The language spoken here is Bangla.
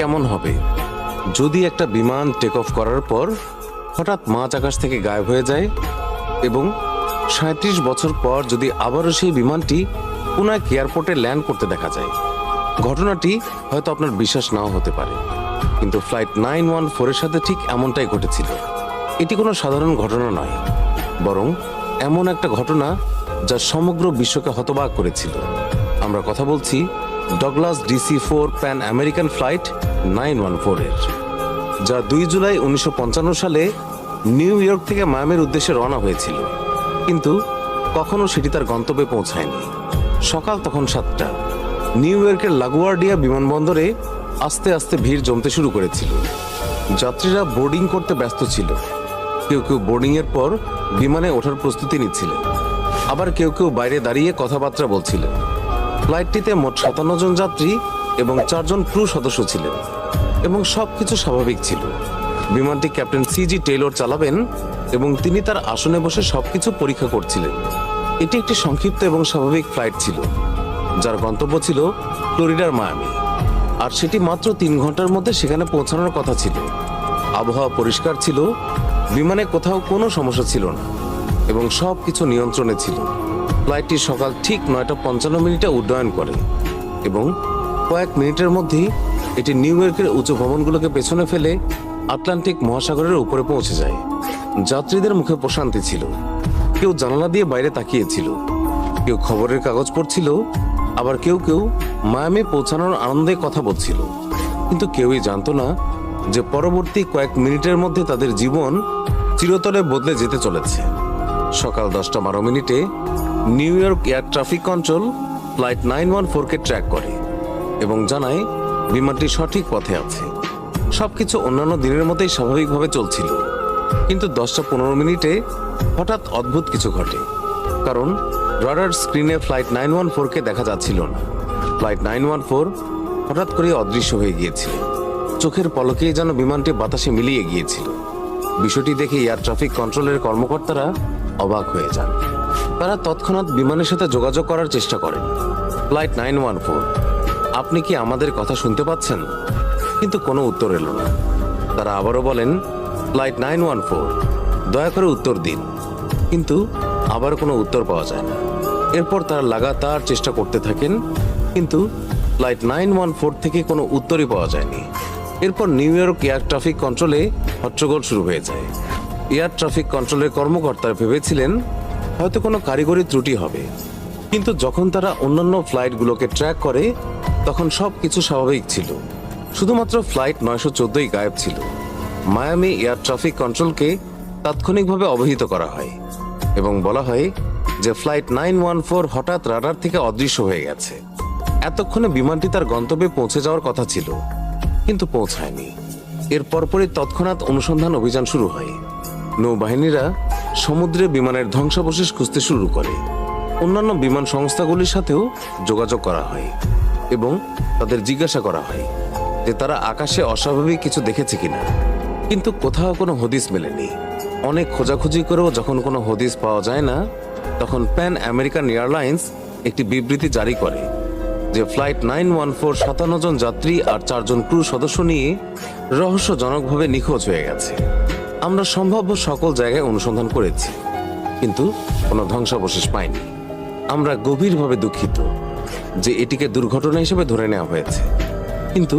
কেমন হবে যদি একটা বিমান টেক অফ করার পর হঠাৎ মাঝ আকাশ থেকে গায়েব হয়ে যায় এবং ৩৭ বছর পর যদি আবারও সেই বিমানটি পুনঃ এয়ারপোর্টে ল্যান্ড করতে দেখা যায়। ঘটনাটি হয়তো আপনার বিশ্বাস নাও হতে পারে, কিন্তু ফ্লাইট 914-এর সাথে ঠিক এমনটাই ঘটেছিল। এটি কোনো সাধারণ ঘটনা নয়, বরং এমন একটা ঘটনা যা সমগ্র বিশ্বকে হতবাক করেছিল। আমরা কথা বলছি Douglas DC-4 Pan American flight 914-এর, যা 2 জুলাই 1955 সালে নিউ ইয়র্ক থেকে মায়ামির উদ্দেশ্যে রওনা হয়েছিল, কিন্তু কখনো সেটি তার গন্তব্যে পৌঁছায়নি। সকাল তখন 7টা। নিউ ইয়র্কের লাগুয়ার্ডিয়া বিমানবন্দরে আস্তে আস্তে ভিড় জমতে শুরু করেছিল। যাত্রীরা বোর্ডিং করতে ব্যস্ত ছিল। কেউ কেউ বোর্ডিংয়ের পর বিমানে ওঠার প্রস্তুতি নিচ্ছিলেন, আবার কেউ কেউ বাইরে দাঁড়িয়ে কথাবার্তা বলছিলেন। ফ্লাইটটিতে মোট 57 জন যাত্রী এবং 4 জন ক্রু সদস্য ছিলেন এবং সবকিছু স্বাভাবিক ছিল। বিমানটি ক্যাপ্টেন CG টেইলর চালাবেন এবং তিনি তার আসনে বসে সবকিছু পরীক্ষা করছিলেন। এটি একটি সংক্ষিপ্ত এবং স্বাভাবিক ফ্লাইট ছিল, যার গন্তব্য ছিল ফ্লোরিডার মায়ামি, আর সেটি মাত্র 3 ঘন্টার মধ্যে সেখানে পৌঁছানোর কথা ছিল। আবহাওয়া পরিষ্কার ছিল, বিমানে কোথাও কোনো সমস্যা ছিল না এবং সবকিছু নিয়ন্ত্রণে ছিল। ফ্লাইটটি সকাল ঠিক 9:55 উড্ডয়ন করে এবং কয়েক মিনিটের মধ্যেই এটি নিউ ইয়র্কের উঁচু ভবনগুলোকে পেছনে ফেলে আটলান্টিক মহাসাগরের উপরে পৌঁছে যায়। যাত্রীদের মুখে প্রশান্তি ছিল। কেউ জানালা দিয়ে বাইরে তাকিয়েছিল, কেউ খবরের কাগজ পড়ছিল, আবার কেউ কেউ মায়ামি পৌঁছানোর আনন্দে কথা বলছিল। কিন্তু কেউই জানতো না যে পরবর্তী কয়েক মিনিটের মধ্যে তাদের জীবন চিরতরে বদলে যেতে চলেছে। সকাল 10:12 New York air traffic control flight 914-কে ট্র্যাক করে এবং জানায় বিমানটি সঠিক পথে আছে। সবকিছু অন্যান্য দিনের মতোই স্বাভাবিকভাবে চলছিল, কিন্তু 10:15 হঠাৎ অদ্ভুত কিছু ঘটে, কারণ রাডার স্ক্রিনে ফ্লাইট 914-কে দেখা যাচ্ছিল না। ফ্লাইট 914 হঠাৎ করে অদৃশ্য হয়ে গিয়েছিল। চোখের পলকেই যেন বিমানটি বাতাসে মিলিয়ে গিয়েছিল। বিষয়টি দেখে এয়ার ট্রাফিক কন্ট্রোলের কর্মকর্তারা অবাক হয়ে যান। তারা তৎক্ষণাৎ বিমানের সাথে যোগাযোগ করার চেষ্টা করেন। ফ্লাইট 914, আপনি কি আমাদের কথা শুনতে পাচ্ছেন? কিন্তু কোনো উত্তর এলো না। তারা আবারও বলেন, ফ্লাইট 914, দয়া করে উত্তর দিন। কিন্তু আবার কোনো উত্তর পাওয়া যায় না। এরপর তারা লাগাতার চেষ্টা করতে থাকেন, কিন্তু ফ্লাইট 914 থেকে কোনো উত্তরই পাওয়া যায়নি। এরপর নিউ ইয়র্ক এয়ার ট্রাফিক কন্ট্রোলে হট্টগোল শুরু হয়ে যায়। এয়ার ট্রাফিক কন্ট্রোলের কর্মকর্তারা ভেবেছিলেন হয়তো কোনো কারিগরি ত্রুটি হবে, কিন্তু যখন তারা অন্যান্য ফ্লাইটগুলোকে ট্র্যাক করে তখন সব কিছু স্বাভাবিক ছিল। শুধুমাত্র ফ্লাইট 914-ই গায়েব ছিল। মায়ামি এয়ার ট্রাফিক কন্ট্রোলকে তাৎক্ষণিকভাবে অবহিত করা হয় এবং বলা হয় যে ফ্লাইট 914 হঠাৎ রাডার থেকে অদৃশ্য হয়ে গেছে। এতক্ষণে বিমানটি তার গন্তব্যে পৌঁছে যাওয়ার কথা ছিল, কিন্তু পৌঁছায়নি। এর পরপরই তৎক্ষণাৎ অনুসন্ধান অভিযান শুরু হয়। নৌবাহিনীরা সমুদ্রে বিমানের ধ্বংসাবশেষ খুঁজতে শুরু করে। অন্যান্য বিমান সংস্থাগুলির সাথেও যোগাযোগ করা হয় এবং তাদের জিজ্ঞাসা করা হয় যে তারা আকাশে অস্বাভাবিক কিছু দেখেছে কিনা, কিন্তু কোথাও কোনো হদিস মেলেনি। অনেক খোঁজাখুঁজি করেও যখন কোনো হদিস পাওয়া যায় না, তখন প্যান আমেরিকান এয়ারলাইন্স একটি বিবৃতি জারি করে যে ফ্লাইট 914 57 জন যাত্রী আর 4 জন ক্রু সদস্য নিয়ে রহস্যজনকভাবে নিখোঁজ হয়ে গেছে। আমরা সম্ভাব্য সকল জায়গায় অনুসন্ধান করেছি, কিন্তু কোনো ধ্বংসাবশেষ পাইনি। আমরা গভীরভাবে দুঃখিত যে এটিকে দুর্ঘটনা হিসেবে ধরে নেওয়া হয়েছে, কিন্তু